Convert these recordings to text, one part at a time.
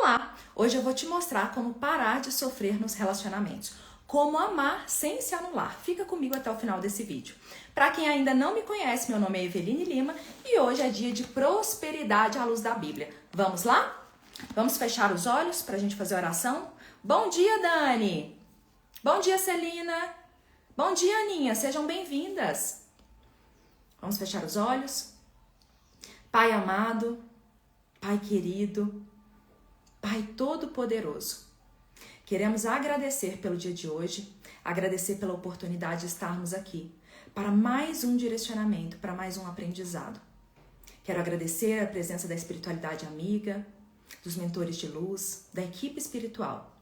Olá! Hoje eu vou te mostrar como parar de sofrer nos relacionamentos. Como amar sem se anular. Fica comigo até o final desse vídeo. Para quem ainda não me conhece, meu nome é Eveline Lima e hoje é dia de prosperidade à luz da Bíblia. Vamos lá? Vamos fechar os olhos para a gente fazer a oração? Bom dia, Dani! Bom dia, Celina! Bom dia, Aninha! Sejam bem-vindas! Vamos fechar os olhos? Pai amado, Pai querido, Pai todo-poderoso, queremos agradecer pelo dia de hoje, agradecer pela oportunidade de estarmos aqui para mais um direcionamento, para mais um aprendizado. Quero agradecer a presença da espiritualidade amiga, dos mentores de luz, da equipe espiritual.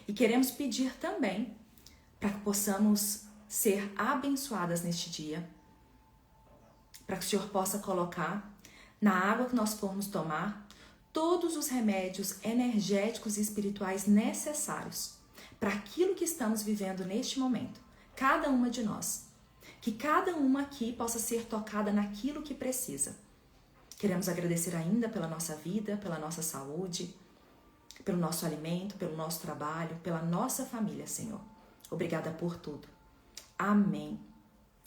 E queremos pedir também para que possamos ser abençoadas neste dia, para que o Senhor possa colocar na água que nós formos tomar todos os remédios energéticos e espirituais necessários para aquilo que estamos vivendo neste momento, cada uma de nós. Que cada uma aqui possa ser tocada naquilo que precisa. Queremos agradecer ainda pela nossa vida, pela nossa saúde, pelo nosso alimento, pelo nosso trabalho, pela nossa família, Senhor. Obrigada por tudo. Amém.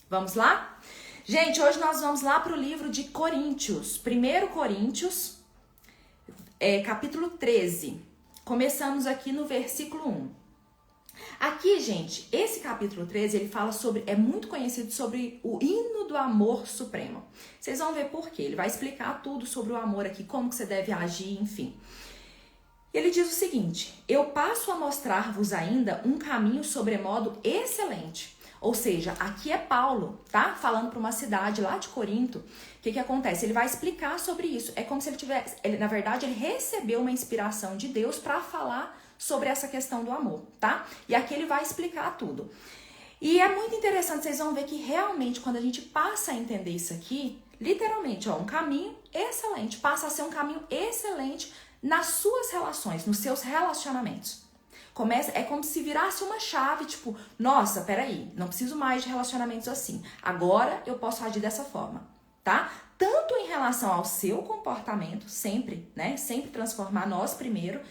Vamos lá? Gente, hoje nós vamos lá para o livro de Coríntios, 1 Coríntios, capítulo 13. Começamos aqui no versículo 1. Aqui, gente, esse capítulo 13, ele fala sobre, é muito conhecido sobre o hino do amor supremo. Vocês vão ver por quê. Ele vai explicar tudo sobre o amor aqui, como que você deve agir, enfim. Ele diz o seguinte: eu passo a mostrar-vos ainda um caminho sobremodo excelente. Ou seja, aqui é Paulo, tá? Falando para uma cidade lá de Corinto. O que acontece? Ele vai explicar sobre isso. É como se ele tivesse... na verdade, ele recebeu uma inspiração de Deus para falar sobre essa questão do amor, tá? E aqui ele vai explicar tudo. E é muito interessante, vocês vão ver que realmente quando a gente passa a entender isso aqui, literalmente, ó, um caminho excelente. Passa a ser um caminho excelente nas suas relações, nos seus relacionamentos. É como se virasse uma chave, tipo, nossa, peraí, não preciso mais de relacionamentos assim. Agora eu posso agir dessa forma, tá? Tanto em relação ao seu comportamento, sempre, né? Sempre transformar nós primeiro,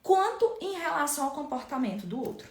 quanto em relação ao comportamento do outro.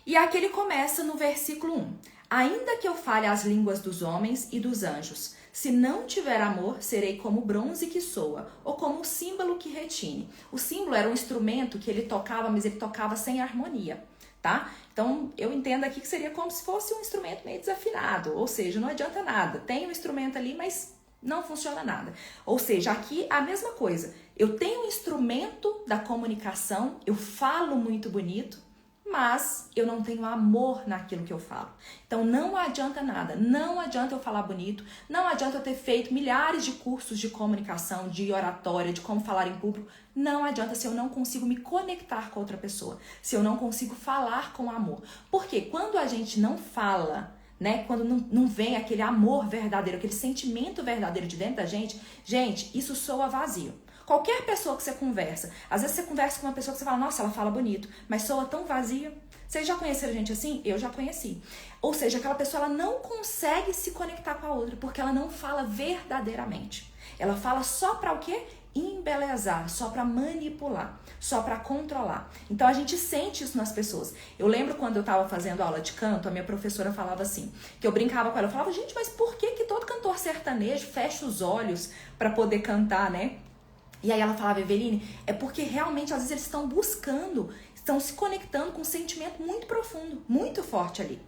E aqui ele começa no versículo 1. Ainda que eu fale as línguas dos homens e dos anjos, se não tiver amor, serei como bronze que soa, ou como um símbolo que retine. O símbolo era um instrumento que ele tocava, mas ele tocava sem harmonia, tá? Então, eu entendo aqui que seria como se fosse um instrumento meio desafinado, ou seja, não adianta nada. Tem um instrumento ali, mas não funciona nada. Ou seja, aqui a mesma coisa. Eu tenho um instrumento da comunicação, eu falo muito bonito, mas eu não tenho amor naquilo que eu falo. Então não adianta nada, não adianta eu falar bonito, não adianta eu ter feito milhares de cursos de comunicação, de oratória, de como falar em público, não adianta se eu não consigo me conectar com outra pessoa, se eu não consigo falar com amor. Porque quando a gente não fala, né, quando não vem aquele amor verdadeiro, aquele sentimento verdadeiro de dentro da gente, isso soa vazio. Qualquer pessoa que você conversa, às vezes você conversa com uma pessoa que você fala, nossa, ela fala bonito, mas soa tão vazia. Vocês já conheceram gente assim? Eu já conheci. Ou seja, aquela pessoa ela não consegue se conectar com a outra, porque ela não fala verdadeiramente. Ela fala só para o quê? Embelezar, só para manipular, só para controlar. Então a gente sente isso nas pessoas. Eu lembro quando eu estava fazendo aula de canto, a minha professora falava assim, que eu brincava com ela, eu falava, gente, mas por que todo cantor sertanejo fecha os olhos para poder cantar, né? E aí ela falava, Eveline, é porque realmente às vezes eles estão buscando, estão se conectando com um sentimento muito profundo, muito forte ali.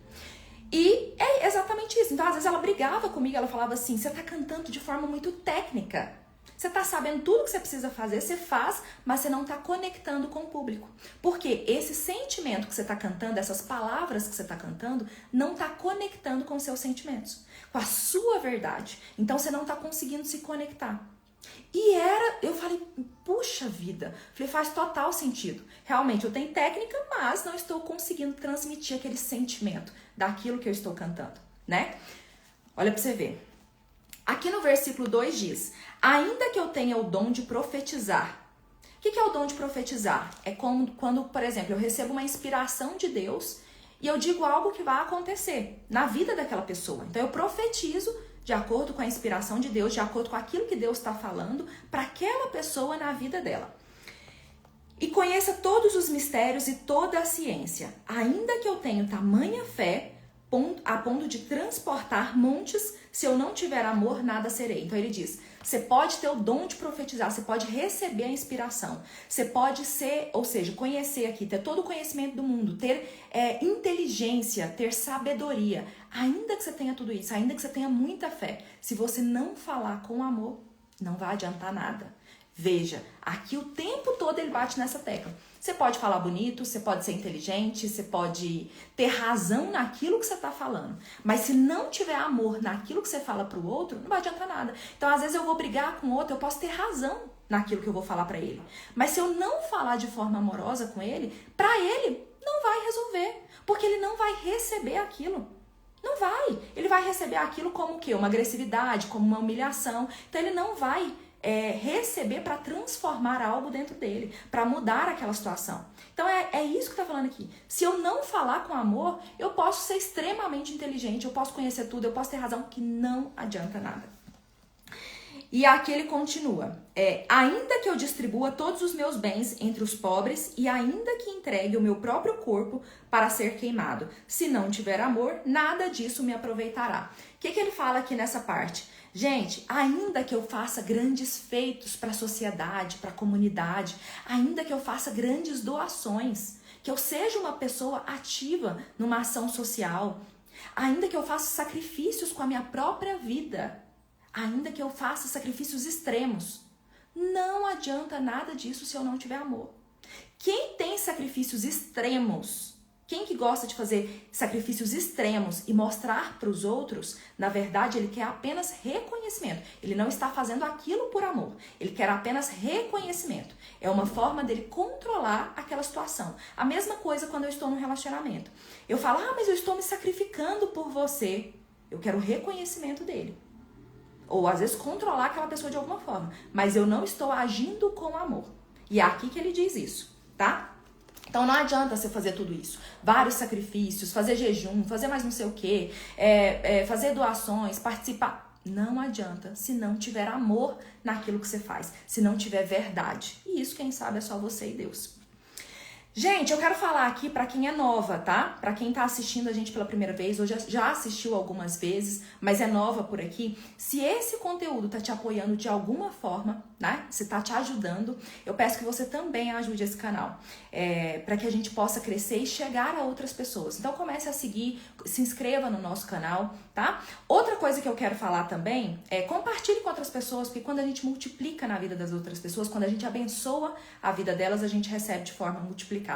E é exatamente isso. Então às vezes ela brigava comigo, ela falava assim, você tá cantando de forma muito técnica. Você tá sabendo tudo que você precisa fazer, você faz, mas você não tá conectando com o público. Porque esse sentimento que você tá cantando, essas palavras que você tá cantando, não tá conectando com os seus sentimentos, com a sua verdade. Então você não tá conseguindo se conectar. E eu falei, puxa vida, faz total sentido. Realmente, eu tenho técnica, mas não estou conseguindo transmitir aquele sentimento daquilo que eu estou cantando, né? Olha pra você ver. Aqui no versículo 2 diz, ainda que eu tenha o dom de profetizar. O que é o dom de profetizar? É como quando, por exemplo, eu recebo uma inspiração de Deus e eu digo algo que vai acontecer na vida daquela pessoa. Então eu profetizo de acordo com a inspiração de Deus, de acordo com aquilo que Deus está falando para aquela pessoa na vida dela. E conheça todos os mistérios e toda a ciência, ainda que eu tenha tamanha fé a ponto de transportar montes, se eu não tiver amor, nada serei. Então ele diz, você pode ter o dom de profetizar, você pode receber a inspiração, você pode ser, ou seja, conhecer aqui, ter todo o conhecimento do mundo, ter inteligência, ter sabedoria, ainda que você tenha tudo isso, ainda que você tenha muita fé, se você não falar com amor, não vai adiantar nada. Veja, aqui o tempo todo ele bate nessa tecla. Você pode falar bonito, você pode ser inteligente, você pode ter razão naquilo que você está falando. Mas se não tiver amor naquilo que você fala para o outro, não vai adiantar nada. Então, às vezes eu vou brigar com o outro, eu posso ter razão naquilo que eu vou falar para ele. Mas se eu não falar de forma amorosa com ele, para ele não vai resolver. Porque ele não vai receber aquilo. Não vai. Ele vai receber aquilo como o quê? Uma agressividade, como uma humilhação. Então, ele não vai receber para transformar algo dentro dele, para mudar aquela situação. Então é isso que está falando aqui. Se eu não falar com amor, eu posso ser extremamente inteligente, eu posso conhecer tudo, eu posso ter razão, que não adianta nada. E aqui ele continua, ainda que eu distribua todos os meus bens entre os pobres e ainda que entregue o meu próprio corpo para ser queimado, se não tiver amor, nada disso me aproveitará. O que ele fala aqui nessa parte? Gente, ainda que eu faça grandes feitos para a sociedade, para a comunidade, ainda que eu faça grandes doações, que eu seja uma pessoa ativa numa ação social, ainda que eu faça sacrifícios com a minha própria vida, ainda que eu faça sacrifícios extremos, não adianta nada disso se eu não tiver amor. Quem tem sacrifícios extremos, quem que gosta de fazer sacrifícios extremos e mostrar para os outros, na verdade ele quer apenas reconhecimento. Ele não está fazendo aquilo por amor, ele quer apenas reconhecimento. É uma forma dele controlar aquela situação. A mesma coisa quando eu estou num relacionamento. Eu falo, mas eu estou me sacrificando por você. Eu quero o reconhecimento dele. Ou às vezes controlar aquela pessoa de alguma forma. Mas eu não estou agindo com amor. E é aqui que ele diz isso, tá? Então não adianta você fazer tudo isso. Vários sacrifícios, fazer jejum, fazer mais não sei o quê, fazer doações, participar. Não adianta se não tiver amor naquilo que você faz. Se não tiver verdade. E isso, quem sabe, é só você e Deus. Gente, eu quero falar aqui pra quem é nova, tá? Pra quem tá assistindo a gente pela primeira vez, ou já assistiu algumas vezes, mas é nova por aqui. Se esse conteúdo tá te apoiando de alguma forma, né? Se tá te ajudando, eu peço que você também ajude esse canal. Pra que a gente possa crescer e chegar a outras pessoas. Então comece a seguir, se inscreva no nosso canal, tá? Outra coisa que eu quero falar também é compartilhe com outras pessoas, porque quando a gente multiplica na vida das outras pessoas, quando a gente abençoa a vida delas, a gente recebe de forma multiplicada.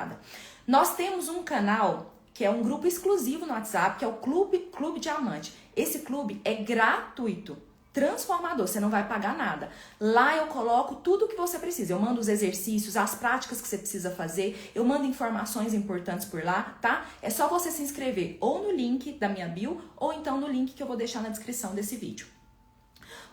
Nós temos um canal que é um grupo exclusivo no WhatsApp, que é o Clube Diamante. Esse clube é gratuito, transformador, você não vai pagar nada. Lá eu coloco tudo o que você precisa. Eu mando os exercícios, as práticas que você precisa fazer, eu mando informações importantes por lá, tá? É só você se inscrever ou no link da minha bio, ou então no link que eu vou deixar na descrição desse vídeo.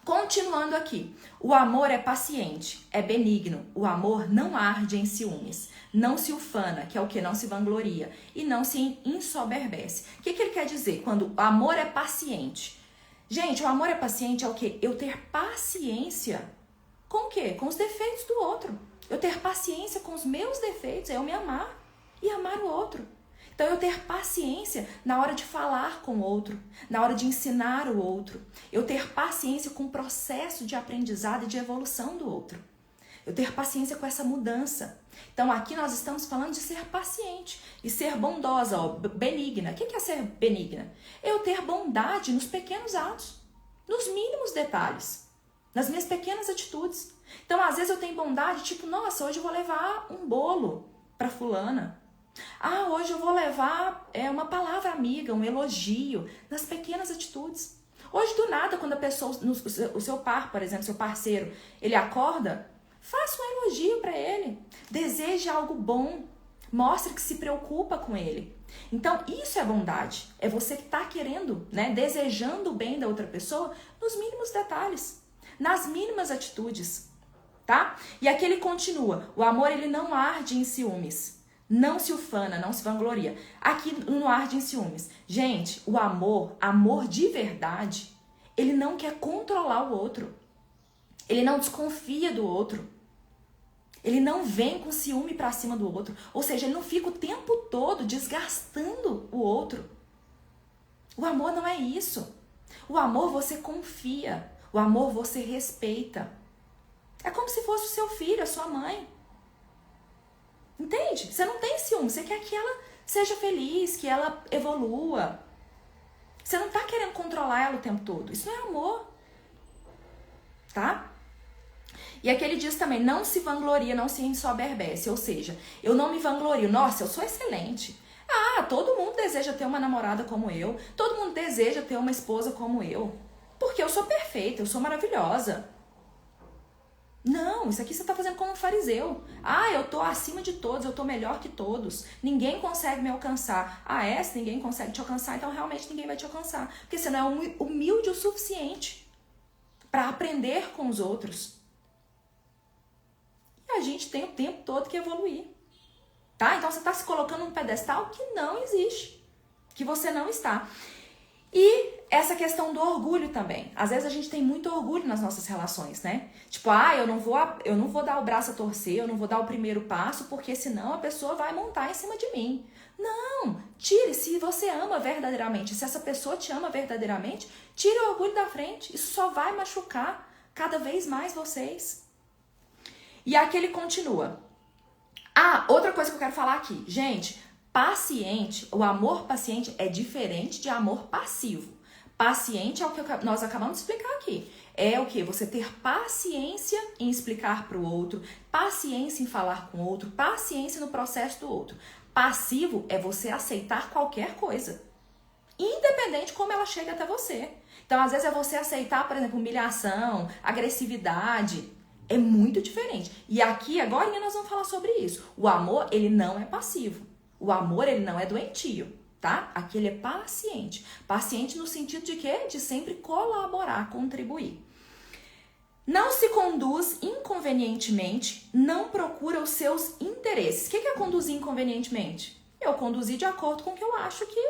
Continuando aqui, o amor é paciente, é benigno, o amor não arde em ciúmes, não se ufana, que é o que? Não se vangloria, e não se ensoberbece. O que ele quer dizer quando o amor é paciente? Gente, o amor é paciente é o quê? Eu ter paciência com o quê? Com os defeitos do outro. Eu ter paciência com os meus defeitos, é eu me amar e amar o outro. Então, eu ter paciência na hora de falar com o outro, na hora de ensinar o outro. Eu ter paciência com o processo de aprendizado e de evolução do outro. Eu ter paciência com essa mudança. Então, aqui nós estamos falando de ser paciente e ser bondosa, ó, benigna. O que é ser benigna? Eu ter bondade nos pequenos atos, nos mínimos detalhes, nas minhas pequenas atitudes. Então, às vezes eu tenho bondade, tipo, nossa, hoje eu vou levar um bolo para fulana. Hoje eu vou levar uma palavra amiga, um elogio, nas pequenas atitudes. Hoje, do nada, quando a pessoa, o seu par, por exemplo, seu parceiro, ele acorda, faça um elogio para ele. Deseje algo bom. Mostre que se preocupa com ele. Então, isso é bondade. É você que está querendo, né, desejando o bem da outra pessoa nos mínimos detalhes, nas mínimas atitudes, tá? E aqui ele continua. O amor, ele não arde em ciúmes. Não se ufana, não se vangloria. Aqui no arde em ciúmes. Gente, o amor de verdade, ele não quer controlar o outro. Ele não desconfia do outro. Ele não vem com ciúme pra cima do outro. Ou seja, ele não fica o tempo todo desgastando o outro. O amor não é isso. O amor você confia. O amor você respeita. É como se fosse o seu filho, a sua mãe. Entende? Você não tem ciúme. Você quer que ela seja feliz, que ela evolua. Você não tá querendo controlar ela o tempo todo. Isso não é amor. Tá? E aqui ele diz também, não se vangloria, não se ensoberbece. Ou seja, eu não me vanglorio. Nossa, eu sou excelente. Ah, todo mundo deseja ter uma namorada como eu. Todo mundo deseja ter uma esposa como eu. Porque eu sou perfeita, eu sou maravilhosa. Não, isso aqui você está fazendo como um fariseu. Ah, eu tô acima de todos, eu tô melhor que todos. Ninguém consegue me alcançar. Ah, é? Se ninguém consegue te alcançar, então realmente ninguém vai te alcançar. Porque você não é humilde o suficiente para aprender com os outros. E a gente tem o tempo todo que evoluir. Tá? Então você está se colocando num pedestal que não existe. Que você não está. E essa questão do orgulho também. Às vezes a gente tem muito orgulho nas nossas relações, né? Tipo, eu não vou dar o braço a torcer, eu não vou dar o primeiro passo, porque senão a pessoa vai montar em cima de mim. Não, tire, se você ama verdadeiramente, se essa pessoa te ama verdadeiramente, tire o orgulho da frente. Isso só vai machucar cada vez mais vocês. E aqui ele continua. Outra coisa que eu quero falar aqui. Gente, o amor paciente é diferente de amor passivo. Paciente é o que nós acabamos de explicar aqui. É o que? Você ter paciência em explicar para o outro, paciência em falar com o outro, paciência no processo do outro. Passivo é você aceitar qualquer coisa, independente de como ela chega até você. Então, às vezes é você aceitar, por exemplo, humilhação, agressividade. É muito diferente. E aqui, agora, nós vamos falar sobre isso. O amor, ele não é passivo. O amor, ele não é doentio, tá? Aqui ele é paciente. Paciente no sentido de quê? De sempre colaborar, contribuir. Não se conduz inconvenientemente, não procura os seus interesses. O que é conduzir inconvenientemente? Eu conduzir de acordo com o que eu acho que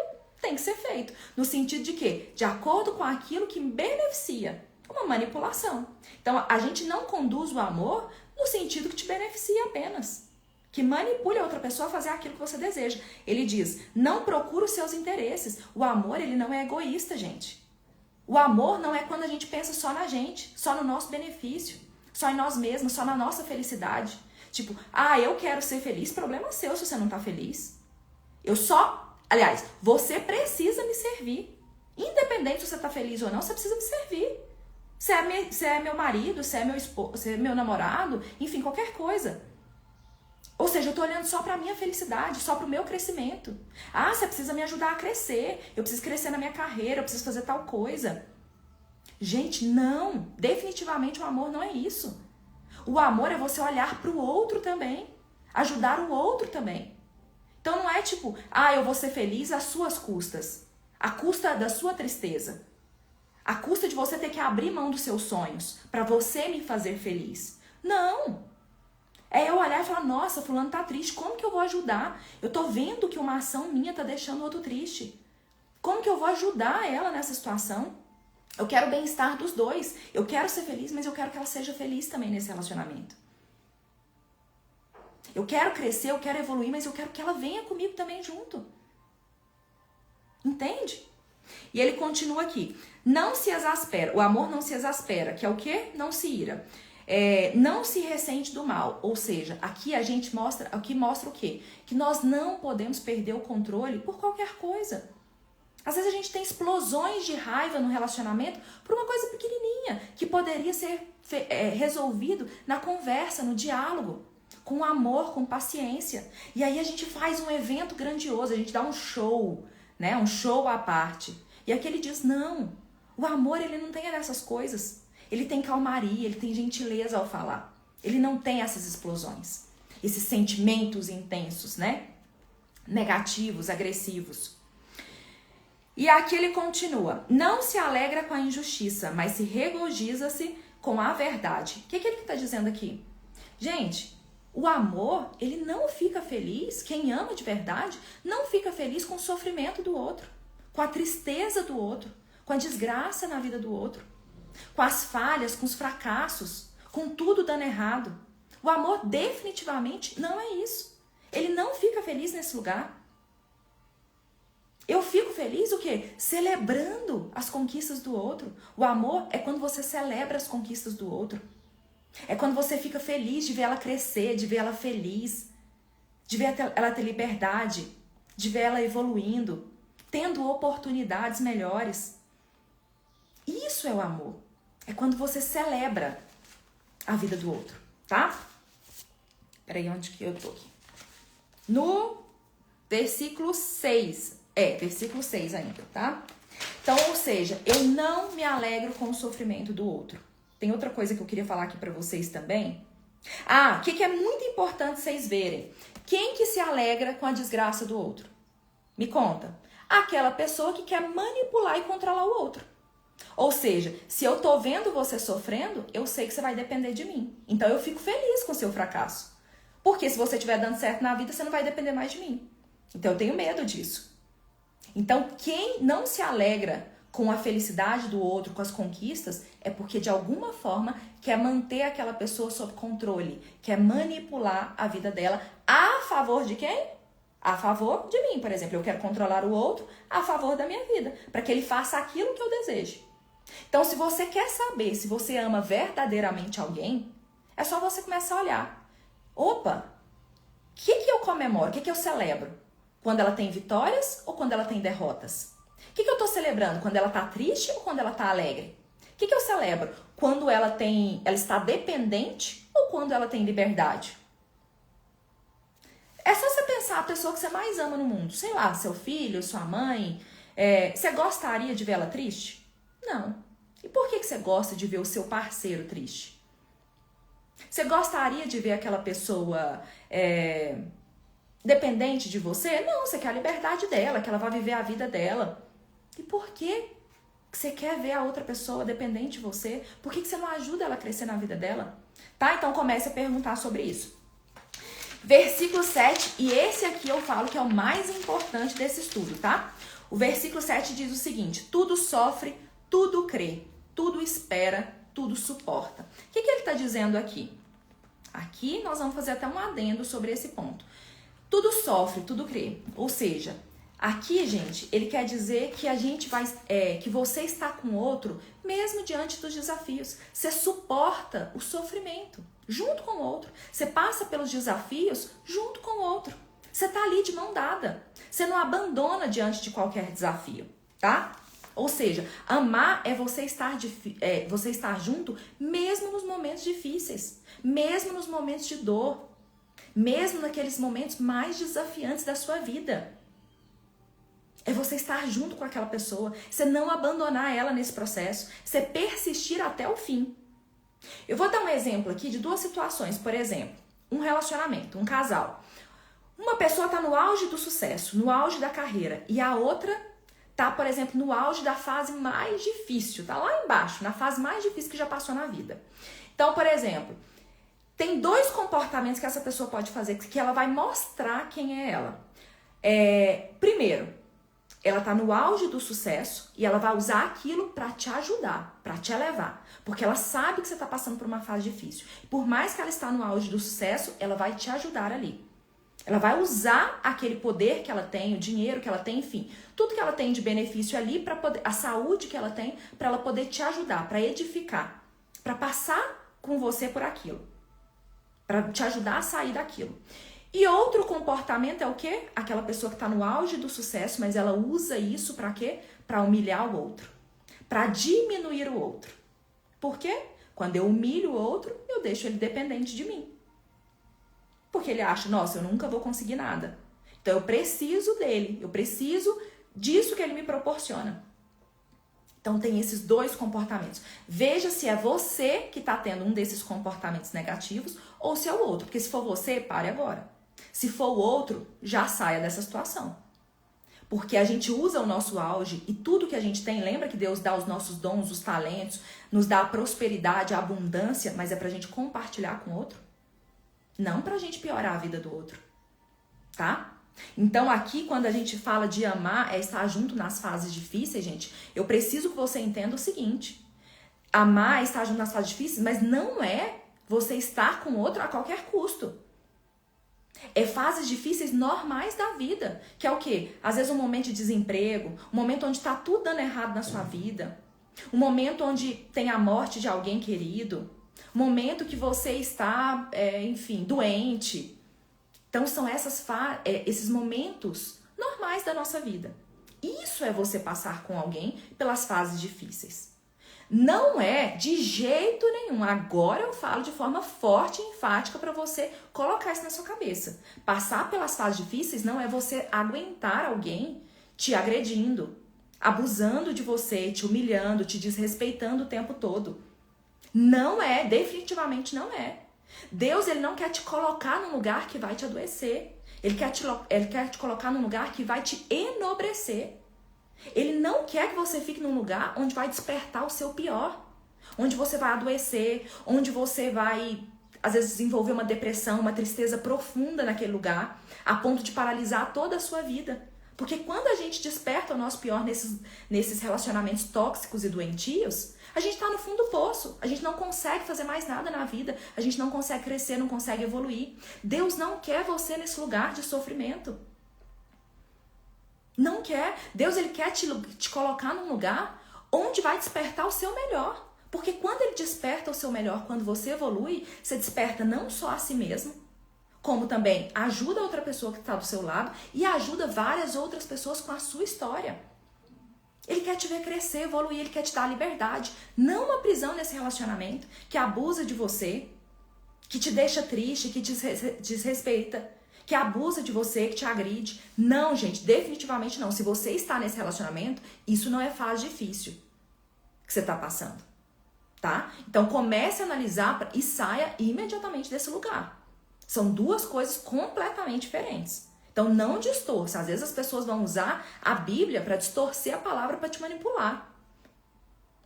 tem que ser feito. No sentido de quê? De acordo com aquilo que me beneficia. Uma manipulação. Então, a gente não conduz o amor no sentido que te beneficia apenas. Que manipule a outra pessoa a fazer aquilo que você deseja. Ele diz, não procura os seus interesses. O amor, ele não é egoísta, gente. O amor não é quando a gente pensa só na gente, só no nosso benefício, só em nós mesmos, só na nossa felicidade. Tipo, eu quero ser feliz, problema seu se você não tá feliz. Aliás, você precisa me servir. Independente se você tá feliz ou não, você precisa me servir. Você é meu marido, você é meu esposo, você é meu namorado, enfim, qualquer coisa. Ou seja, eu tô olhando só pra minha felicidade, só pro meu crescimento. Você precisa me ajudar a crescer, eu preciso crescer na minha carreira, eu preciso fazer tal coisa. Gente, não, definitivamente o amor não é isso. O amor é você olhar pro outro também, ajudar o outro também. Então não é tipo, eu vou ser feliz às suas custas, à custa da sua tristeza. A custa de você ter que abrir mão dos seus sonhos para você me fazer feliz. Não! É eu olhar e falar, nossa, fulano tá triste, como que eu vou ajudar? Eu tô vendo que uma ação minha tá deixando o outro triste. Como que eu vou ajudar ela nessa situação? Eu quero o bem-estar dos dois. Eu quero ser feliz, mas eu quero que ela seja feliz também nesse relacionamento. Eu quero crescer, eu quero evoluir, mas eu quero que ela venha comigo também junto. Entende? E ele continua aqui. Não se exaspera. O amor não se exaspera, que é o quê? Não se ira. Não se ressente do mal. Ou seja, aqui a gente mostra o quê? Que nós não podemos perder o controle por qualquer coisa. Às vezes a gente tem explosões de raiva no relacionamento por uma coisa pequenininha, que poderia ser resolvido na conversa, no diálogo, com amor, com paciência. E aí a gente faz um evento grandioso, a gente dá um show, né? Um show à parte. E aqui ele diz, não, o amor ele não tem dessas coisas. Ele tem calmaria, ele tem gentileza ao falar. Ele não tem essas explosões, esses sentimentos intensos, né? Negativos, agressivos. E aqui ele continua, não se alegra com a injustiça, mas se regozija-se com a verdade. O que ele está dizendo aqui? Gente, o amor, ele não fica feliz, quem ama de verdade, não fica feliz com o sofrimento do outro, com a tristeza do outro, com a desgraça na vida do outro, com as falhas, com os fracassos, com tudo dando errado. O amor definitivamente não é isso. Ele não fica feliz nesse lugar. Eu fico feliz o quê? Celebrando as conquistas do outro. O amor é quando você celebra as conquistas do outro. É quando você fica feliz de ver ela crescer, de ver ela feliz, de ver ela ter liberdade, de ver ela evoluindo, tendo oportunidades melhores. Isso é o amor. É quando você celebra a vida do outro, tá? Peraí, onde que eu tô aqui? No versículo 6. Versículo 6 ainda, tá? Então, ou seja, eu não me alegro com o sofrimento do outro. Tem outra coisa que eu queria falar aqui pra vocês também. O que é muito importante vocês verem? Quem que se alegra com a desgraça do outro? Me conta. Aquela pessoa que quer manipular e controlar o outro. Ou seja, se eu tô vendo você sofrendo, eu sei que você vai depender de mim. Então eu fico feliz com o seu fracasso. Porque se você estiver dando certo na vida, você não vai depender mais de mim. Então eu tenho medo disso. Então quem não se alegra com a felicidade do outro, com as conquistas, é porque de alguma forma quer manter aquela pessoa sob controle, quer manipular a vida dela a favor de quem? A favor de mim, por exemplo. Eu quero controlar o outro a favor da minha vida, para que ele faça aquilo que eu desejo. Então, se você quer saber se você ama verdadeiramente alguém, é só você começar a olhar. Opa, o que eu comemoro? O que eu celebro? Quando ela tem vitórias ou quando ela tem derrotas? O que eu tô celebrando? Quando ela tá triste ou quando ela tá alegre? O que eu celebro? Quando ela está dependente ou quando ela tem liberdade? É só você pensar a pessoa que você mais ama no mundo. Sei lá, seu filho, sua mãe. Você gostaria de ver ela triste? Não. E por que você gosta de ver o seu parceiro triste? Você gostaria de ver aquela pessoa dependente de você? Não, você quer a liberdade dela, que ela vai viver a vida dela. E por que você quer ver a outra pessoa dependente de você? Por que você não ajuda ela a crescer na vida dela? Tá? Então comece a perguntar sobre isso. Versículo 7, e esse aqui eu falo que é o mais importante desse estudo, tá? O versículo 7 diz o seguinte: tudo sofre, tudo crê, tudo espera, tudo suporta. O que ele está dizendo aqui? Aqui nós vamos fazer até um adendo sobre esse ponto. Tudo sofre, tudo crê. Ou seja, aqui, gente, ele quer dizer que a gente vai, que você está com o outro mesmo diante dos desafios. Você suporta o sofrimento junto com o outro. Você passa pelos desafios junto com o outro. Você está ali de mão dada. Você não abandona diante de qualquer desafio, tá? Ou seja, amar é você estar junto mesmo nos momentos difíceis, mesmo nos momentos de dor, mesmo naqueles momentos mais desafiantes da sua vida. É você estar junto com aquela pessoa, você não abandonar ela nesse processo, você persistir até o fim. Eu vou dar um exemplo aqui de duas situações. Por exemplo, um relacionamento, um casal. Uma pessoa está no auge do sucesso, no auge da carreira, e a outra tá, por exemplo, no auge da fase mais difícil, tá lá embaixo, na fase mais difícil que já passou na vida. Então, por exemplo, tem dois comportamentos que essa pessoa pode fazer, que ela vai mostrar quem é ela. Primeiro, ela tá no auge do sucesso e ela vai usar aquilo para te ajudar, para te elevar, porque ela sabe que você tá passando por uma fase difícil. Por mais que ela está no auge do sucesso, ela vai te ajudar ali. Ela vai usar aquele poder que ela tem, o dinheiro que ela tem, enfim, tudo que ela tem de benefício ali, para poder, a saúde que ela tem, para ela poder te ajudar, para edificar, para passar com você por aquilo, para te ajudar a sair daquilo. E outro comportamento é o quê? Aquela pessoa que está no auge do sucesso, mas ela usa isso para quê? Para humilhar o outro, para diminuir o outro. Por quê? Quando eu humilho o outro, eu deixo ele dependente de mim. Porque ele acha, nossa, eu nunca vou conseguir nada. Então eu preciso dele, eu preciso disso que ele me proporciona. Então tem esses dois comportamentos. Veja se é você que está tendo um desses comportamentos negativos ou se é o outro. Porque se for você, pare agora. Se for o outro, já saia dessa situação. Porque a gente usa o nosso auge e tudo que a gente tem, lembra que Deus dá os nossos dons, os talentos, nos dá a prosperidade, a abundância, mas é pra gente compartilhar com o outro? Não pra gente piorar a vida do outro, tá? Então aqui, quando a gente fala de amar, é estar junto nas fases difíceis, gente, eu preciso que você entenda o seguinte: amar é estar junto nas fases difíceis, mas não é você estar com outro a qualquer custo. É fases difíceis normais da vida, que é o quê? Às vezes um momento de desemprego, um momento onde está tudo dando errado na sua vida, um momento onde tem a morte de alguém querido, um momento que você está, enfim, doente. Então são esses momentos normais da nossa vida. Isso é você passar com alguém pelas fases difíceis. Não é de jeito nenhum. Agora eu falo de forma forte e enfática para você colocar isso na sua cabeça. Passar pelas fases difíceis não é você aguentar alguém te agredindo, abusando de você, te humilhando, te desrespeitando o tempo todo. Não é, definitivamente não é. Deus, ele não quer te colocar num lugar que vai te adoecer. Ele quer te colocar num lugar que vai te enobrecer. Ele não quer que você fique num lugar onde vai despertar o seu pior. Onde você vai adoecer, onde você vai, às vezes, desenvolver uma depressão, uma tristeza profunda naquele lugar, a ponto de paralisar toda a sua vida. Porque quando a gente desperta o nosso pior nesses relacionamentos tóxicos e doentios, a gente está no fundo do poço. A gente não consegue fazer mais nada na vida. A gente não consegue crescer, não consegue evoluir. Deus não quer você nesse lugar de sofrimento. Não quer. Deus, ele quer te colocar num lugar onde vai despertar o seu melhor. Porque quando ele desperta o seu melhor, quando você evolui, você desperta não só a si mesmo, como também ajuda outra pessoa que está do seu lado e ajuda várias outras pessoas com a sua história. Ele quer te ver crescer, evoluir, ele quer te dar liberdade. Não uma prisão nesse relacionamento que abusa de você, que te deixa triste, que te desrespeita, que abusa de você, que te agride. Não, gente, definitivamente não. Se você está nesse relacionamento, isso não é fase difícil que você está passando, tá? Então comece a analisar e saia imediatamente desse lugar. São duas coisas completamente diferentes. Então não distorça. Às vezes as pessoas vão usar a Bíblia para distorcer a palavra para te manipular.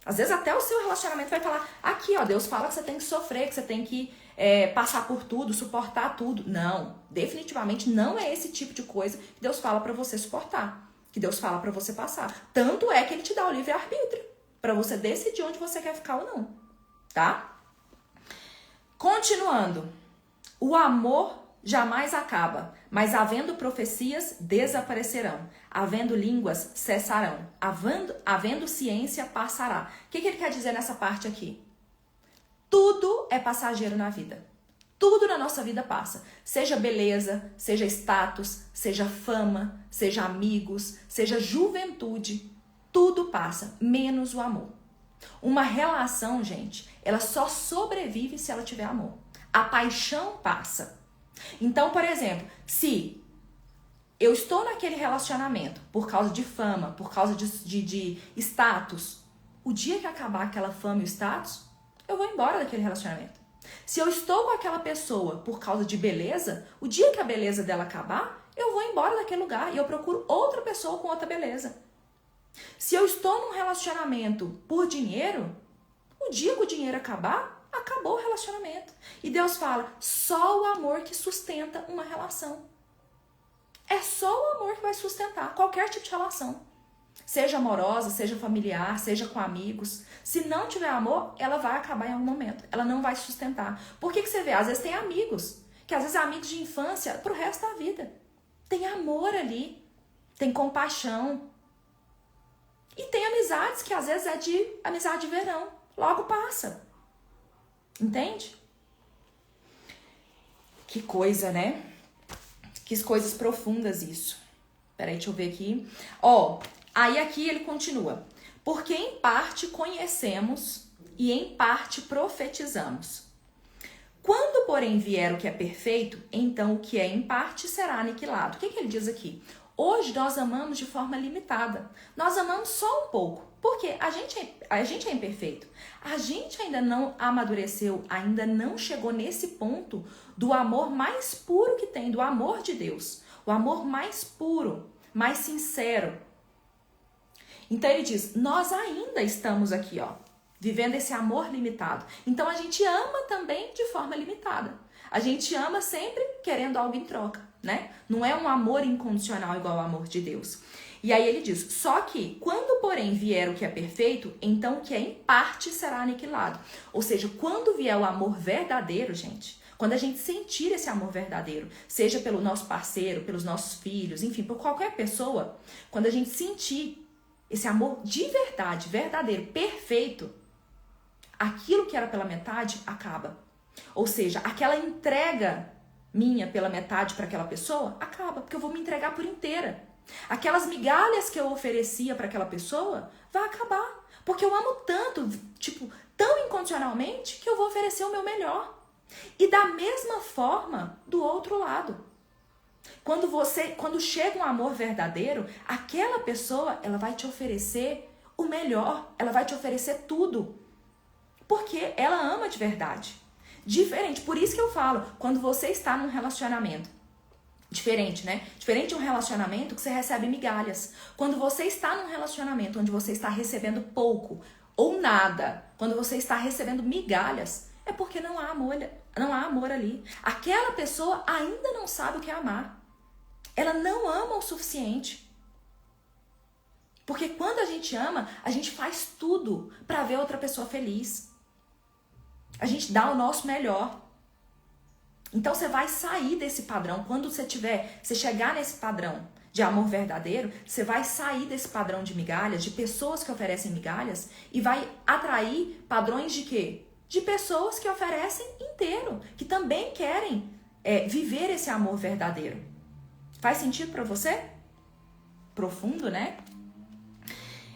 Às vezes até o seu relacionamento vai falar, aqui ó, Deus fala que você tem que sofrer, que você tem que passar por tudo, suportar tudo. Não, definitivamente não é esse tipo de coisa que Deus fala para você suportar, que Deus fala para você passar. Tanto é que ele te dá o livre-arbítrio para você decidir onde você quer ficar ou não, tá? Continuando, o amor jamais acaba, mas havendo profecias, desaparecerão. Havendo línguas, cessarão. Havendo ciência, passará. O que ele quer dizer nessa parte aqui? Tudo é passageiro na vida. Tudo na nossa vida passa. Seja beleza, seja status, seja fama, seja amigos, seja juventude. Tudo passa, menos o amor. Uma relação, gente, ela só sobrevive se ela tiver amor. A paixão passa. Então, por exemplo, se eu estou naquele relacionamento por causa de fama, por causa de status, o dia que acabar aquela fama e o status, eu vou embora daquele relacionamento. Se eu estou com aquela pessoa por causa de beleza, o dia que a beleza dela acabar, eu vou embora daquele lugar e eu procuro outra pessoa com outra beleza. Se eu estou num relacionamento por dinheiro, o dia que o dinheiro acabar, acabou o relacionamento. E Deus fala, só o amor que sustenta uma relação. É só o amor que vai sustentar qualquer tipo de relação. Seja amorosa, seja familiar, seja com amigos. Se não tiver amor, ela vai acabar em algum momento. Ela não vai sustentar. Por que você vê? Às vezes tem amigos, que às vezes é amigos de infância pro resto da vida. Tem amor ali, tem compaixão. E tem amizades que às vezes é de amizade de verão. Logo passa. Entende? Que coisa, né? Que coisas profundas isso. Peraí, deixa eu ver aqui. Aí aqui ele continua. Porque em parte conhecemos e em parte profetizamos. Quando, porém, vier o que é perfeito, então o que é em parte será aniquilado. O que ele diz aqui? Hoje nós amamos de forma limitada. Nós amamos só um pouco. Porque a gente é imperfeito. A gente ainda não amadureceu, ainda não chegou nesse ponto do amor mais puro que tem, do amor de Deus. O amor mais puro, mais sincero. Então ele diz, nós ainda estamos aqui, vivendo esse amor limitado. Então a gente ama também de forma limitada. A gente ama sempre querendo algo em troca, né? Não é um amor incondicional igual ao amor de Deus. E aí ele diz, só que quando, porém, vier o que é perfeito, então o que é em parte será aniquilado. Ou seja, quando vier o amor verdadeiro, gente, quando a gente sentir esse amor verdadeiro, seja pelo nosso parceiro, pelos nossos filhos, enfim, por qualquer pessoa, quando a gente sentir esse amor de verdade, verdadeiro, perfeito, aquilo que era pela metade acaba. Ou seja, aquela entrega minha pela metade para aquela pessoa acaba, porque eu vou me entregar por inteira. Aquelas migalhas que eu oferecia para aquela pessoa vai acabar, porque eu amo tanto, tipo, tão incondicionalmente que eu vou oferecer o meu melhor. E da mesma forma do outro lado. Quando chega um amor verdadeiro, aquela pessoa, ela vai te oferecer o melhor, ela vai te oferecer tudo. Porque ela ama de verdade. Diferente, por isso que eu falo, quando você está num relacionamento, diferente, né? Diferente de um relacionamento que você recebe migalhas. Quando você está num relacionamento onde você está recebendo pouco ou nada, quando você está recebendo migalhas, é porque não há amor ali. Aquela pessoa ainda não sabe o que é amar. Ela não ama o suficiente. Porque quando a gente ama, a gente faz tudo para ver outra pessoa feliz. A gente dá o nosso melhor. Então você vai sair desse padrão. Quando você chegar nesse padrão de amor verdadeiro, você vai sair desse padrão de migalhas, de pessoas que oferecem migalhas, e vai atrair padrões de quê? De pessoas que oferecem inteiro, que também querem viver esse amor verdadeiro. Faz sentido para você? Profundo, né?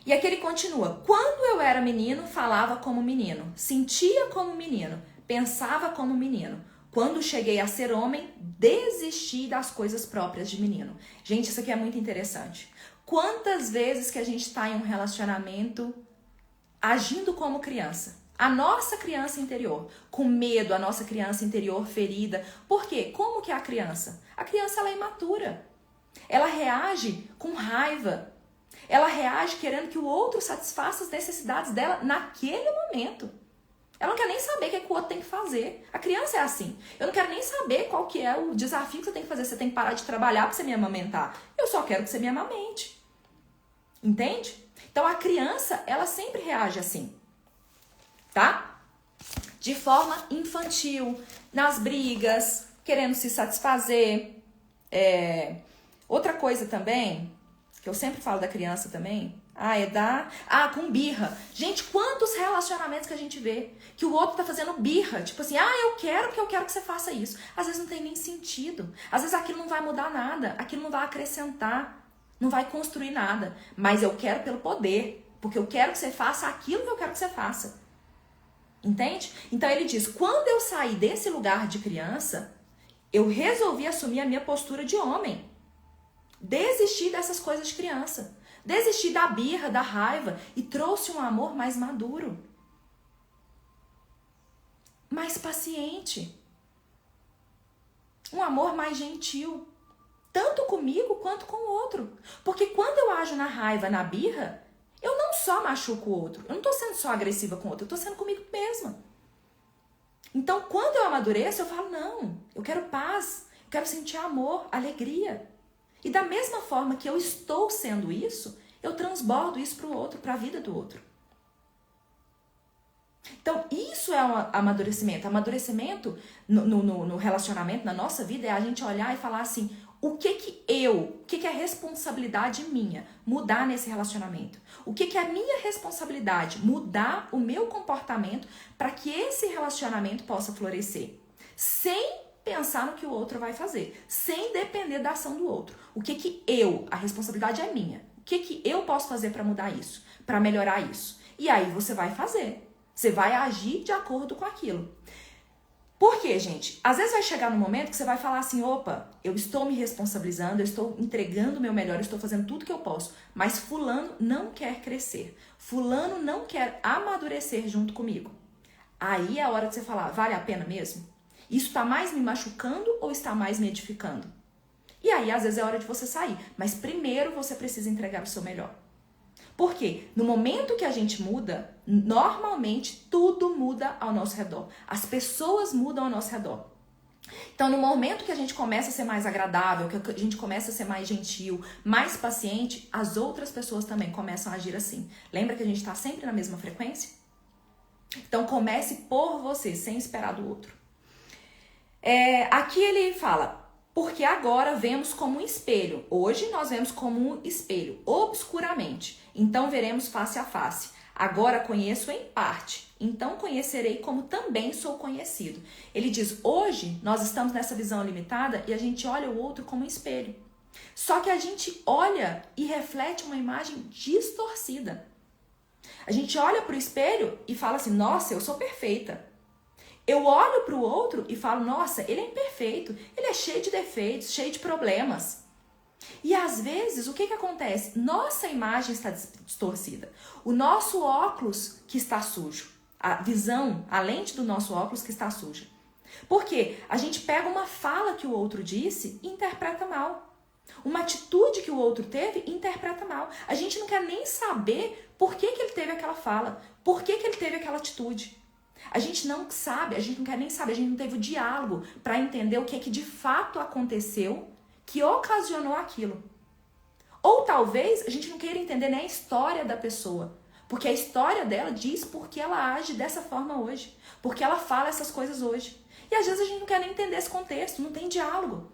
E aqui ele continua. Quando eu era menino, falava como menino, sentia como menino, pensava como menino. Quando cheguei a ser homem, desisti das coisas próprias de menino. Gente, isso aqui é muito interessante. Quantas vezes que a gente está em um relacionamento agindo como criança? A nossa criança interior, com medo, a nossa criança interior ferida. Por quê? Como que é a criança? A criança, ela é imatura. Ela reage com raiva. Ela reage querendo que o outro satisfaça as necessidades dela naquele momento. Ela não quer nem saber o que o outro tem que fazer. A criança é assim. Eu não quero nem saber qual que é o desafio que você tem que fazer. Você tem que parar de trabalhar para você me amamentar. Eu só quero que você me amamente. Entende? Então a criança, ela sempre reage assim. Tá? De forma infantil, nas brigas, querendo se satisfazer. Outra coisa também, que eu sempre falo da criança também, com birra. Gente, quantos relacionamentos que a gente vê que o outro tá fazendo birra, tipo assim, eu quero porque eu quero que você faça isso. Às vezes não tem nem sentido. Às vezes aquilo não vai mudar nada, aquilo não vai acrescentar, não vai construir nada. Mas eu quero pelo poder, porque eu quero que você faça aquilo que eu quero que você faça. Entende? Então ele diz, quando eu saí desse lugar de criança, eu resolvi assumir a minha postura de homem. Desisti dessas coisas de criança. Desisti da birra, da raiva e trouxe um amor mais maduro. Mais paciente. Um amor mais gentil. Tanto comigo quanto com o outro. Porque quando eu ajo na raiva, na birra, eu não só machuco o outro. Eu não estou sendo só agressiva com o outro, eu estou sendo comigo mesma. Então, quando eu amadureço, eu falo, não, eu quero paz, eu quero sentir amor, alegria. E da mesma forma que eu estou sendo isso, eu transbordo isso para o outro, para a vida do outro. Então, isso é um amadurecimento. Amadurecimento no relacionamento, na nossa vida, é a gente olhar e falar assim, o que é responsabilidade minha mudar nesse relacionamento? O que é minha responsabilidade mudar o meu comportamento para que esse relacionamento possa florescer? Sem pensar no que o outro vai fazer, sem depender da ação do outro. A responsabilidade é minha. O que eu posso fazer para mudar isso? Para melhorar isso? E aí você vai fazer. Você vai agir de acordo com aquilo. Por quê, gente? Às vezes vai chegar num momento que você vai falar assim, opa, eu estou me responsabilizando, eu estou entregando o meu melhor, eu estou fazendo tudo que eu posso, mas fulano não quer crescer. Fulano não quer amadurecer junto comigo. Aí é a hora de você falar, vale a pena mesmo? Isso está mais me machucando ou está mais me edificando? E aí, às vezes, é hora de você sair. Mas primeiro você precisa entregar o seu melhor. Por quê? No momento que a gente muda, normalmente tudo muda ao nosso redor. As pessoas mudam ao nosso redor. Então, no momento que a gente começa a ser mais agradável, que a gente começa a ser mais gentil, mais paciente, as outras pessoas também começam a agir assim. Lembra que a gente está sempre na mesma frequência? Então, comece por você, sem esperar do outro. Aqui ele fala, porque agora vemos como um espelho. Hoje nós vemos como um espelho, obscuramente. Então, veremos face a face. Agora conheço em parte, então conhecerei como também sou conhecido. Ele diz, hoje nós estamos nessa visão limitada e a gente olha o outro como um espelho. Só que a gente olha e reflete uma imagem distorcida. A gente olha para o espelho e fala assim, nossa, eu sou perfeita. Eu olho para o outro e falo, nossa, ele é imperfeito, ele é cheio de defeitos, cheio de problemas. E às vezes, o que acontece? Nossa imagem está distorcida. O nosso óculos que está sujo. A visão, a lente do nosso óculos que está suja. Por quê? A gente pega uma fala que o outro disse e interpreta mal. Uma atitude que o outro teve e interpreta mal. A gente não quer nem saber por que ele teve aquela fala. Por que ele teve aquela atitude. A gente não sabe, a gente não quer nem saber. A gente não teve o diálogo para entender o que de fato aconteceu que ocasionou aquilo. Ou talvez a gente não queira entender nem a história da pessoa. Porque a história dela diz por que ela age dessa forma hoje. Porque ela fala essas coisas hoje. E às vezes a gente não quer nem entender esse contexto, não tem diálogo.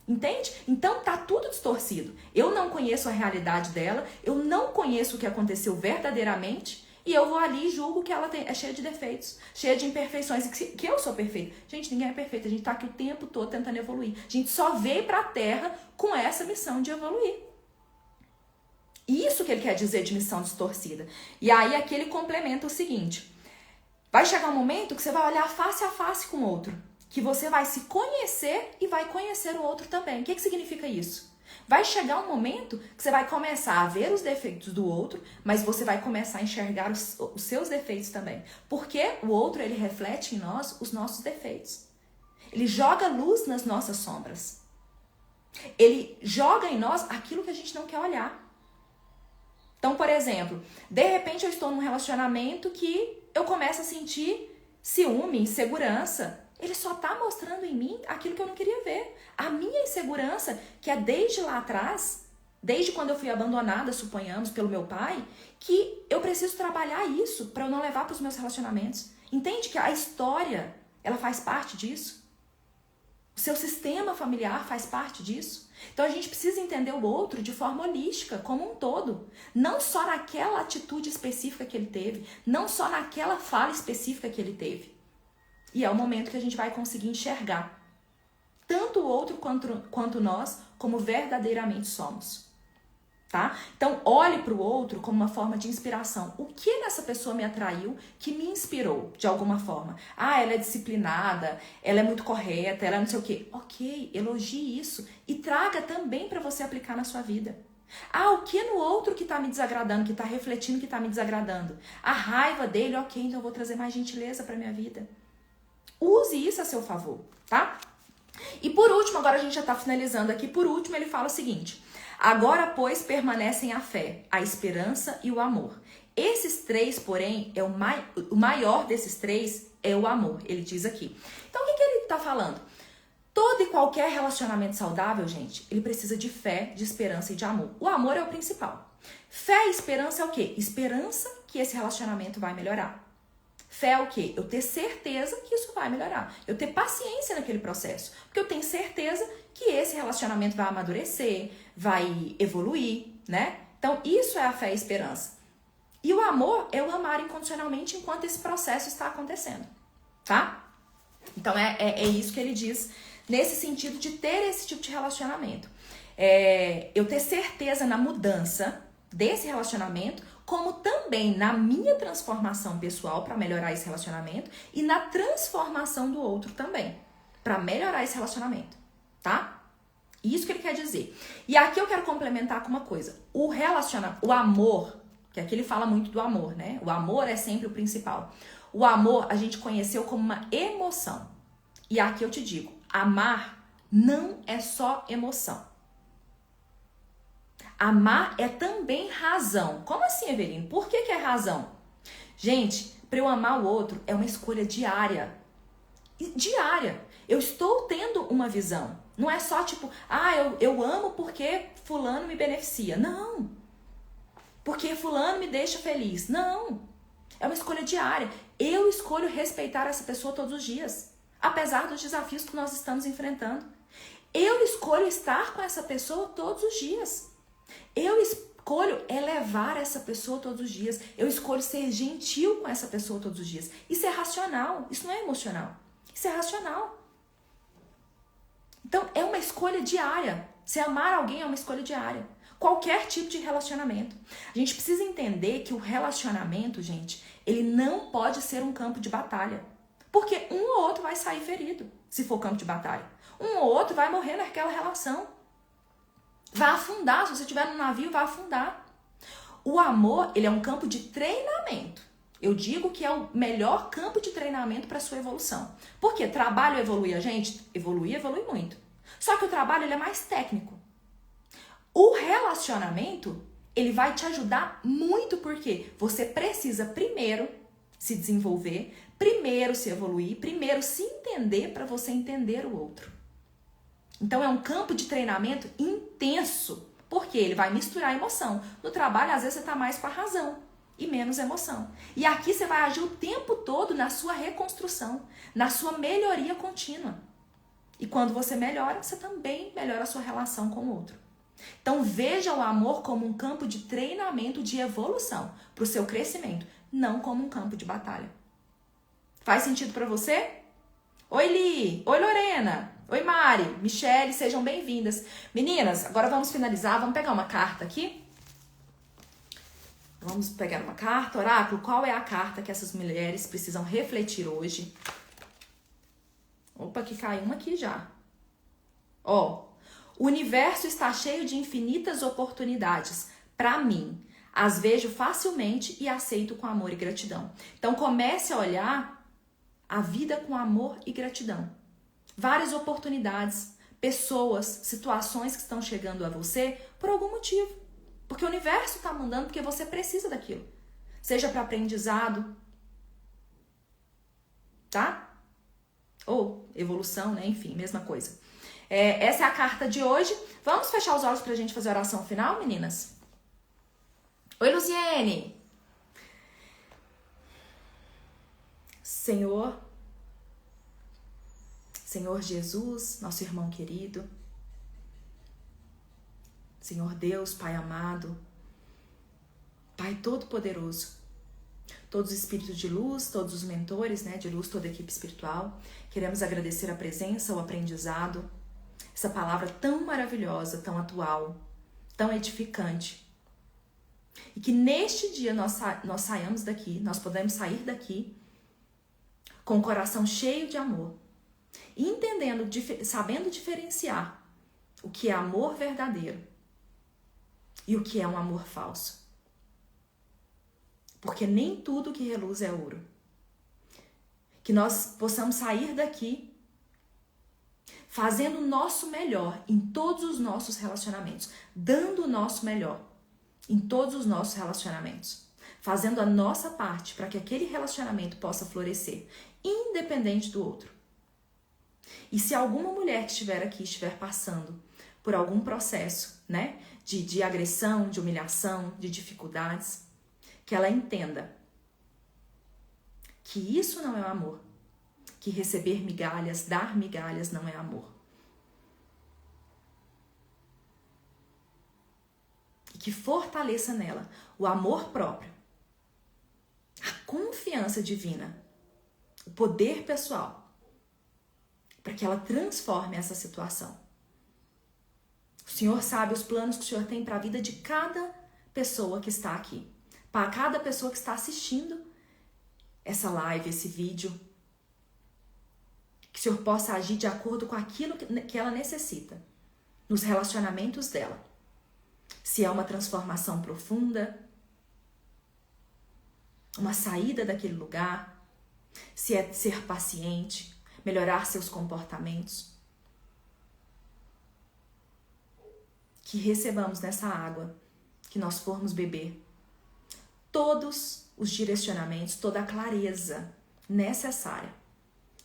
Entende? Então tá tudo distorcido. Eu não conheço a realidade dela, eu não conheço o que aconteceu verdadeiramente, e eu vou ali e julgo que ela é cheia de defeitos, cheia de imperfeições, e que eu sou perfeita. Gente, ninguém é perfeito, a gente tá aqui o tempo todo tentando evoluir. A gente só veio pra Terra com essa missão de evoluir. Isso que ele quer dizer de missão distorcida. E aí aqui ele complementa o seguinte, vai chegar um momento que você vai olhar face a face com o outro, que você vai se conhecer e vai conhecer o outro também. O que significa isso? Vai chegar um momento que você vai começar a ver os defeitos do outro, mas você vai começar a enxergar os seus defeitos também. Porque o outro, ele reflete em nós os nossos defeitos. Ele joga luz nas nossas sombras. Ele joga em nós aquilo que a gente não quer olhar. Então, por exemplo, de repente eu estou num relacionamento que eu começo a sentir ciúme, insegurança. Ele só tá mostrando em mim aquilo que eu não queria ver. A minha insegurança, que é desde lá atrás, desde quando eu fui abandonada, suponhamos, pelo meu pai, que eu preciso trabalhar isso para eu não levar para os meus relacionamentos. Entende que a história, ela faz parte disso? O seu sistema familiar faz parte disso? Então a gente precisa entender o outro de forma holística, como um todo. Não só naquela atitude específica que ele teve, não só naquela fala específica que ele teve. E é o momento que a gente vai conseguir enxergar tanto o outro quanto nós, como verdadeiramente somos. Tá? Então, olhe para o outro como uma forma de inspiração. O que nessa pessoa me atraiu, que me inspirou de alguma forma? Ah, ela é disciplinada, ela é muito correta, ela é não sei o quê. Ok, elogie isso e traga também para você aplicar na sua vida. Ah, o que no outro que está me desagradando, que está refletindo que está me desagradando? A raiva dele, ok, então eu vou trazer mais gentileza para minha vida. Use isso a seu favor, tá? E por último, agora a gente já está finalizando aqui, por último ele fala o seguinte, agora, pois, permanecem a fé, a esperança e o amor. Esses três, porém, o maior desses três é o amor, ele diz aqui. Então, o que ele está falando? Todo e qualquer relacionamento saudável, gente, ele precisa de fé, de esperança e de amor. O amor é o principal. Fé e esperança é o quê? Esperança que esse relacionamento vai melhorar. Fé é o quê? Eu ter certeza que isso vai melhorar. Eu ter paciência naquele processo. Porque eu tenho certeza que esse relacionamento vai amadurecer, vai evoluir, né? Então, isso é a fé e a esperança. E o amor é o amar incondicionalmente enquanto esse processo está acontecendo, tá? Então, é isso que ele diz nesse sentido de ter esse tipo de relacionamento. Eu ter certeza na mudança desse relacionamento, como também na minha transformação pessoal para melhorar esse relacionamento e na transformação do outro também, para melhorar esse relacionamento, tá? Isso que ele quer dizer. E aqui eu quero complementar com uma coisa. O amor, que aqui ele fala muito do amor, né? O amor é sempre o principal. O amor a gente conheceu como uma emoção. E aqui eu te digo, amar não é só emoção. Amar é também razão. Como assim, Evelino? Por que é razão? Gente, para eu amar o outro é uma escolha diária. Diária. Eu estou tendo uma visão. Não é só tipo, eu amo porque fulano me beneficia. Não. Porque fulano me deixa feliz. Não. É uma escolha diária. Eu escolho respeitar essa pessoa todos os dias. Apesar dos desafios que nós estamos enfrentando. Eu escolho estar com essa pessoa todos os dias. Eu escolho elevar essa pessoa todos os dias. Eu escolho ser gentil com essa pessoa todos os dias. Isso é racional. Isso não é emocional. Isso é racional. Então, é uma escolha diária. Se amar alguém é uma escolha diária. Qualquer tipo de relacionamento. A gente precisa entender que o relacionamento, gente, ele não pode ser um campo de batalha. Porque um ou outro vai sair ferido, se for campo de batalha. Um ou outro vai morrer naquela relação. Vai afundar, se você estiver no navio, vai afundar. O amor, ele é um campo de treinamento. Eu digo que é o melhor campo de treinamento para a sua evolução. Porque trabalho evolui a gente? Evolui muito. Só que o trabalho ele é mais técnico. O relacionamento, ele vai te ajudar muito porque você precisa primeiro se desenvolver, primeiro se evoluir, primeiro se entender para você entender o outro. Então é um campo de treinamento intenso, porque ele vai misturar emoção. No trabalho, às vezes, você está mais com a razão e menos emoção. E aqui você vai agir o tempo todo na sua reconstrução, na sua melhoria contínua. E quando você melhora, você também melhora a sua relação com o outro. Então veja o amor como um campo de treinamento, de evolução para o seu crescimento, não como um campo de batalha. Faz sentido para você? Oi, Li! Oi, Lorena! Oi, Mari! Michele, sejam bem-vindas. Meninas, agora vamos finalizar. Vamos pegar uma carta aqui. Vamos pegar uma carta. Oráculo, qual é a carta que essas mulheres precisam refletir hoje? Opa, que caiu uma aqui já. Ó, o universo está cheio de infinitas oportunidades. Para mim, as vejo facilmente e aceito com amor e gratidão. Então comece a olhar a vida com amor e gratidão. Várias oportunidades, pessoas, situações que estão chegando a você por algum motivo. Porque o universo está mandando porque você precisa daquilo. Seja para aprendizado, tá? Ou evolução, né? Enfim, mesma coisa. Essa é a carta de hoje. Vamos fechar os olhos pra gente fazer a oração final, meninas? Oi, Luziene! Senhor Jesus, nosso irmão querido, Senhor Deus, Pai amado, Pai todo-poderoso, todos os espíritos de luz, todos os mentores, né, de luz, toda a equipe espiritual, queremos agradecer a presença, o aprendizado, essa palavra tão maravilhosa, tão atual, tão edificante. E que neste dia nós saiamos daqui, nós podemos sair daqui com o coração cheio de amor, entendendo, sabendo diferenciar o que é amor verdadeiro e o que é um amor falso. Porque nem tudo que reluz é ouro. Que nós possamos sair daqui fazendo o nosso melhor em todos os nossos relacionamentos, dando o nosso melhor em todos os nossos relacionamentos, fazendo a nossa parte para que aquele relacionamento possa florescer, independente do outro. E se alguma mulher que estiver aqui estiver passando por algum processo, né, de agressão, de humilhação, de dificuldades, que ela entenda que isso não é o amor, que receber migalhas, dar migalhas não é amor. E que fortaleça nela o amor próprio, a confiança divina, o poder pessoal, para que ela transforme essa situação. O Senhor sabe os planos que o Senhor tem para a vida de cada pessoa que está aqui, para cada pessoa que está assistindo essa live, esse vídeo. Que o Senhor possa agir de acordo com aquilo que ela necessita, nos relacionamentos dela. Se é uma transformação profunda, uma saída daquele lugar, se é ser paciente, melhorar seus comportamentos. Que recebamos nessa água que nós formos beber todos os direcionamentos, toda a clareza necessária,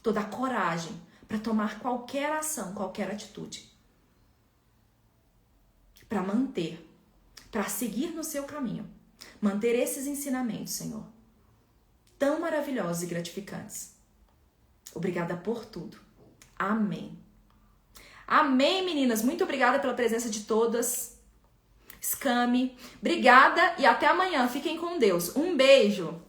toda a coragem para tomar qualquer ação, qualquer atitude, para manter, para seguir no seu caminho, manter esses ensinamentos, Senhor, tão maravilhosos e gratificantes. Obrigada por tudo. Amém. Amém, meninas. Muito obrigada pela presença de todas. Scami, obrigada e até amanhã. Fiquem com Deus. Um beijo.